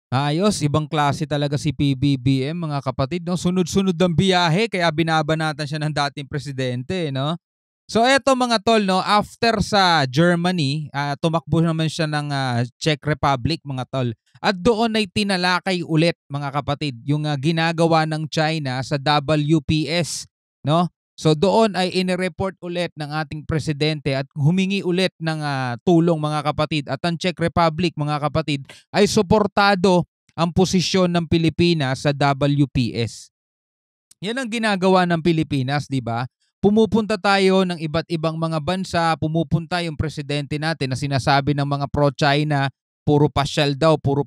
Ayos, ibang klase talaga si PBBM mga kapatid 'no, sunod-sunod ang biyahe kaya binabanatan siya ng dating presidente 'no. So eto mga tol 'no, after sa Germany, tumakbo naman siya ng, Czech Republic mga tol. At doon ay tinalakay ulit mga kapatid yung, ginagawa ng China sa WPS 'no. So doon ay inireport ulit ng ating presidente at humingi ulit ng, tulong mga kapatid at ang Czech Republic mga kapatid ay suportado ang posisyon ng Pilipinas sa WPS. Yan ang ginagawa ng Pilipinas, 'di ba? Pumupunta tayo ng iba't ibang mga bansa, pumupunta yung presidente natin na sinasabi ng mga pro-China, puro pasyal daw, puro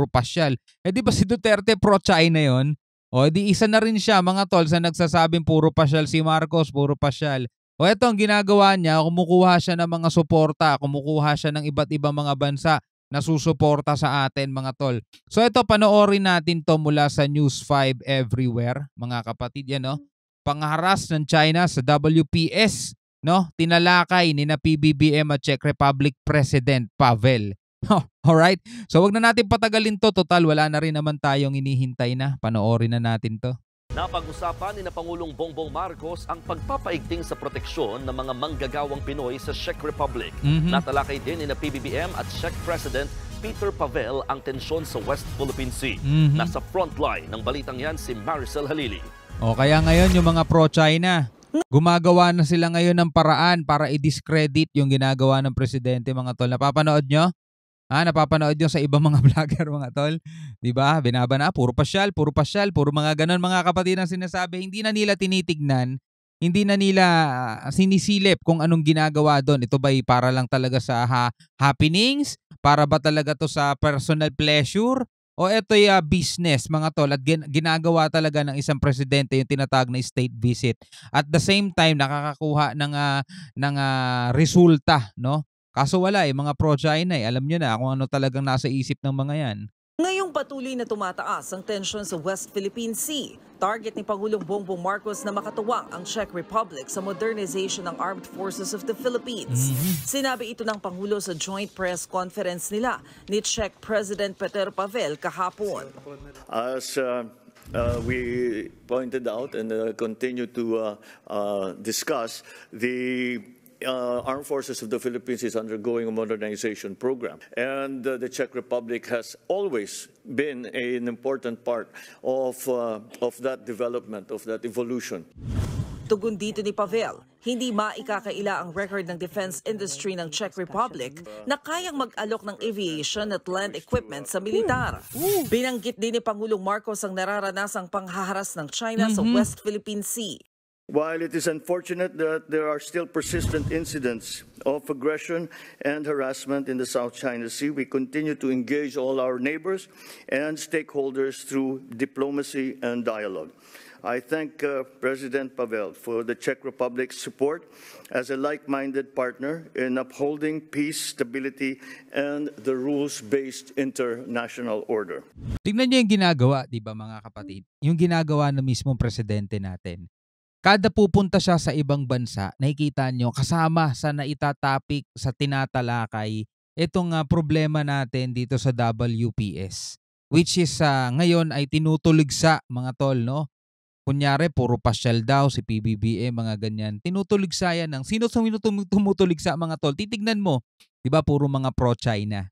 pasyal. Eh di ba si Duterte pro-China 'yon? O di isa na rin siya mga tol sa nagsasabing puro pasyal si Marcos, puro pasyal. O eto ang ginagawa niya, kumukuha siya ng mga suporta, kumukuha siya ng iba't ibang mga bansa na susuporta sa atin mga tol. So ito panoorin natin 'to mula sa News 5 Everywhere, mga kapatid, yan 'no. Pangharas ng China sa WPS 'no, tinalakay ni na PBBM at Czech Republic President Pavel. Alright? So wag na natin patagalin 'to, total wala na rin naman tayong inihintay na. Panoorin na natin 'to. Napag-usapan ni na Pangulong Bongbong Marcos ang pagpapaigting sa proteksyon ng mga manggagawang Pinoy sa Czech Republic. Natalakay din ni na PBBM at Czech President Peter Pavel ang tensyon sa West Philippine Sea. Nasa frontline ng balitang yan si Maricel Halili. O kaya ngayon yung mga pro-China, gumagawa na sila ngayon ng paraan para i-discredit yung ginagawa ng presidente mga tol. Napapanood nyo? Napapanood nyo sa ibang mga vlogger mga tol. 'Di ba? Binabana, puro pasyal, puro mga ganon mga kapatid ang sinasabi. Hindi na nila tinitignan, hindi na nila sinisilip kung anong ginagawa doon. Ito ba'y para lang talaga sa happenings? Para ba talaga to sa personal pleasure? O ito'y business mga tol at ginagawa talaga ng isang presidente yung tinatawag na state visit. At the same time nakakakuha ng resulta, no? Kaso wala mga pro-China alam niyo na kung ano talagang nasa isip ng mga 'yan. Ngayong patuloy na tumataas ang tensyon sa West Philippine Sea, target ni Pangulong Bongbong Marcos na makatuwang ang Czech Republic sa modernization ng Armed Forces of the Philippines. Sinabi ito ng Pangulo sa joint press conference nila ni Czech President Peter Pavel kahapon. As we pointed out and continue to discuss, the Armed Forces of the Philippines is undergoing a modernization program. And the Czech Republic has always been an important part of that development, of that evolution. Tugon dito ni Pavel, hindi maikakaila ang record ng defense industry ng Czech Republic na kayang mag-alok ng aviation at land equipment sa militar. Binanggit din ni Pangulong Marcos ang nararanasang panghaharas ng China sa West Philippine Sea. While it is unfortunate that there are still persistent incidents of aggression and harassment in the South China Sea, we continue to engage all our neighbors and stakeholders through diplomacy and dialogue. I thank President Pavel for the Czech Republic's support as a like-minded partner in upholding peace, stability, and the rules-based international order. Tingnan niyo yung ginagawa, 'di ba mga kapatid? Yung ginagawa ng mismong presidente natin. Kada pupunta siya sa ibang bansa, nakikita nyo kasama sa naitatapik, sa tinatalakay, itong problema natin dito sa WPS. Which is ngayon ay tinutuligsa mga tol, no? Kunyari, puro pasyal daw si PBBM, mga ganyan. Tinutuligsa yan ng sino tumutuligsa mga tol? Titignan mo, di ba puro mga pro-China?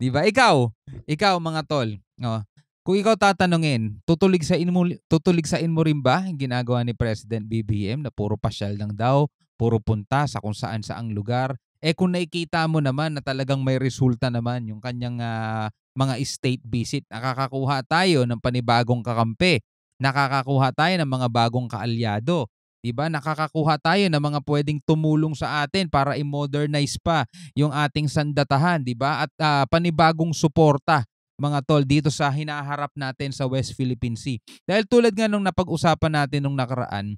Di ba? Ikaw mga tol, no? Kung ikaw tatanungin, tutuligsain mo rin ba ang ginagawa ni President BBM na puro pasyal lang daw, puro punta sa kung saan-saang lugar? Kung nakikita mo naman na talagang may resulta naman yung kanyang mga state visit, nakakakuha tayo ng panibagong kakampi, nakakakuha tayo ng mga bagong kaalyado, diba? Nakakakuha tayo ng mga pwedeng tumulong sa atin para i-modernize pa yung ating sandatahan, diba? At panibagong suporta mga tol dito sa hinaharap natin sa West Philippine Sea. Dahil tulad nga nung napag-usapan natin nung nakaraan,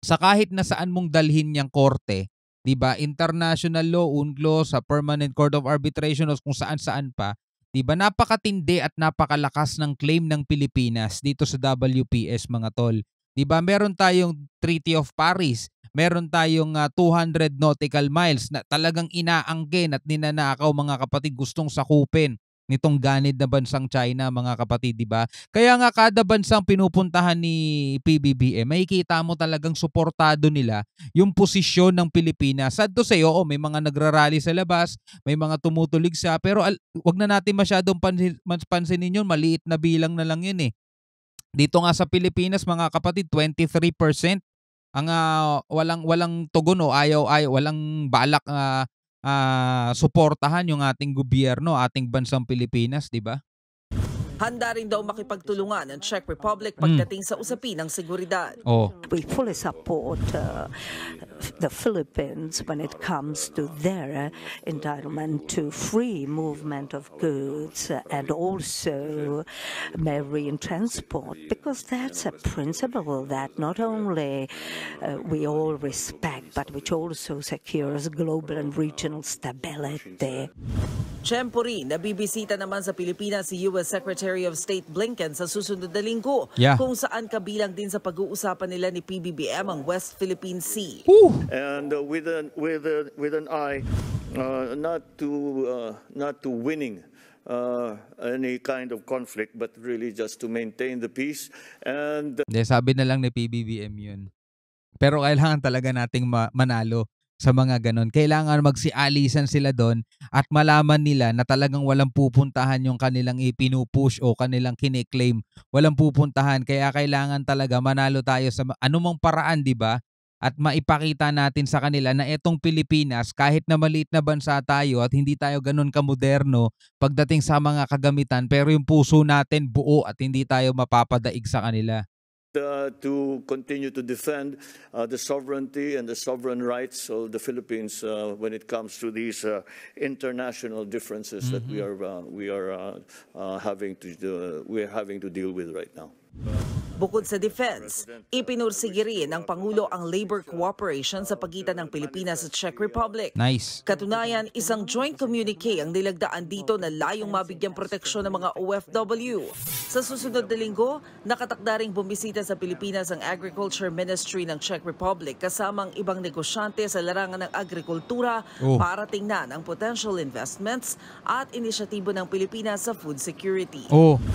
sa kahit na saan mong dalhin niyang korte, 'di ba? International law, UNCLOS, sa Permanent Court of Arbitration o kung saan-saan pa, 'di ba? Napakatindi at napakalakas ng claim ng Pilipinas dito sa WPS mga tol. 'Di ba? Meron tayong Treaty of Paris, meron tayong 200 nautical miles na talagang inaangkin at ninanakaw mga kapatid, gustong sakupin nitong ganid na bansang China, mga kapatid, 'di ba? Kaya nga kada bansang pinupuntahan ni PBBM, makikita mo talagang suportado nila yung posisyon ng Pilipinas. Sad to say, oo, may mga nagrarally sa labas, may mga tumutulig sa, pero wag na natin masyadong pansinin yun, maliit na bilang na lang yun eh. Dito nga sa Pilipinas, mga kapatid, 23% ang walang tugon o walang balak suportahan yung ating gobyerno, ating bansang Pilipinas, 'di ba? Handa rin daw makipagtulungan ang Czech Republic pagdating sa usapin ng seguridad. Oh. We fully support the Philippines when it comes to their entitlement to free movement of goods and also marine transport, because that's a principle that not only we all respect, but which also secures global and regional stability. Tiyempo rin, nabibisita naman sa Pilipinas si U.S. Secretary of State Blinken sa susunod na linggo, kung saan kabilang din sa pag-uusapan nila ni PBBM ang West Philippine Sea. And with an eye not to winning any kind of conflict, but really just to maintain the peace. And sabi na lang ni PBBM yun. Pero kailangan talaga nating manalo sa mga ganon. Kailangan magsialisan sila doon at malaman nila na talagang walang pupuntahan yung kanilang ipinupush o kanilang kiniklaim. Walang pupuntahan. Kaya kailangan talaga manalo tayo sa anumang paraan, di ba? At maipakita natin sa kanila na etong Pilipinas, kahit na maliit na bansa tayo at hindi tayo ganon kamoderno pagdating sa mga kagamitan, pero yung puso natin buo at hindi tayo mapapadaig sa kanila. To continue to defend the sovereignty and the sovereign rights of the Philippines when it comes to these international differences that we are having to deal with right now. Bukod sa defense, ipinursige rin ng Pangulo ang labor cooperation sa pagitan ng Pilipinas at Czech Republic. Nice. Katunayan, isang joint communique ang nilagdaan dito na layong mabigyang proteksyon ng mga OFW. Sa susunod na linggo, nakatakda ring bumisita sa Pilipinas ang Agriculture Ministry ng Czech Republic kasamang ibang negosyante sa larangan ng agrikultura para tingnan ang potential investments at inisyatibo ng Pilipinas sa food security.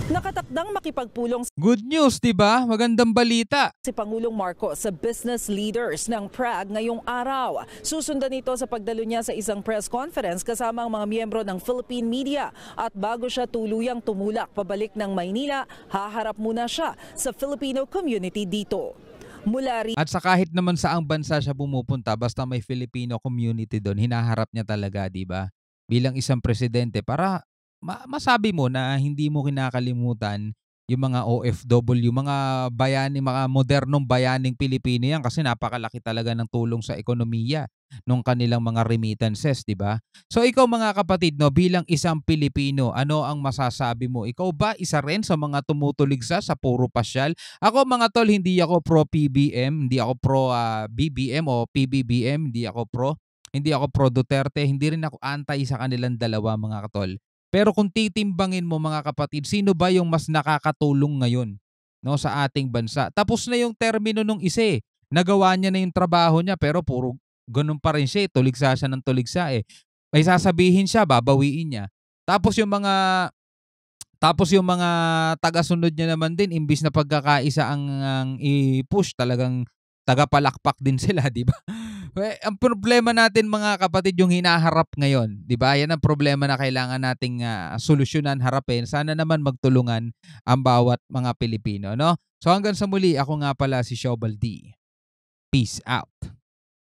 Nakatakdang makipagpulong Good news, 'di ba? Magandang balita. Si Pangulong Marcos sa business leaders ng Prague ngayong araw. Susundan ito sa pagdalo niya sa isang press conference kasama ang mga miyembro ng Philippine media. At bago siya tuluyang tumulak pabalik ng Maynila, haharap muna siya sa Filipino community dito. At sa kahit naman saang bansa siya pumupunta, basta may Filipino community doon, hinaharap niya talaga, 'di ba? Bilang isang presidente para masabi mo na hindi mo kinakalimutan yung mga OFW, mga bayani, mga modernong bayaning Pilipino yan kasi napakalaki talaga ng tulong sa ekonomiya nung kanilang mga remittances, di ba? So ikaw, mga kapatid, no, bilang isang Pilipino, ano ang masasabi mo? Ikaw ba isa rin sa mga tumutuligsa sa puro pasyal? Ako, mga tol, hindi ako pro PBM, hindi ako pro BBM o PBBM, hindi ako pro Duterte, hindi rin ako anti sa kanilang dalawa, mga katol. Pero kung titimbangin mo, mga kapatid, sino ba yung mas nakakatulong ngayon, no, sa ating bansa? Tapos na yung termino nung isa eh. Nagawa niya na yung trabaho niya pero puro ganun pa rin siya eh. Tuligsa siya ng tuligsa eh. May sasabihin siya, babawiin niya. Tapos yung mga taga-sunod niya naman din, imbis na pagkakaisa ang i-push, talagang tagapalakpak din sila, di ba? Ang problema natin, mga kapatid, yung hinaharap ngayon, di ba? Yan ang problema na kailangan nating solusyonan, harapin. Sana naman magtulungan ang bawat mga Pilipino, no? So hanggang sa muli, ako nga pala si Shobal D. Peace out.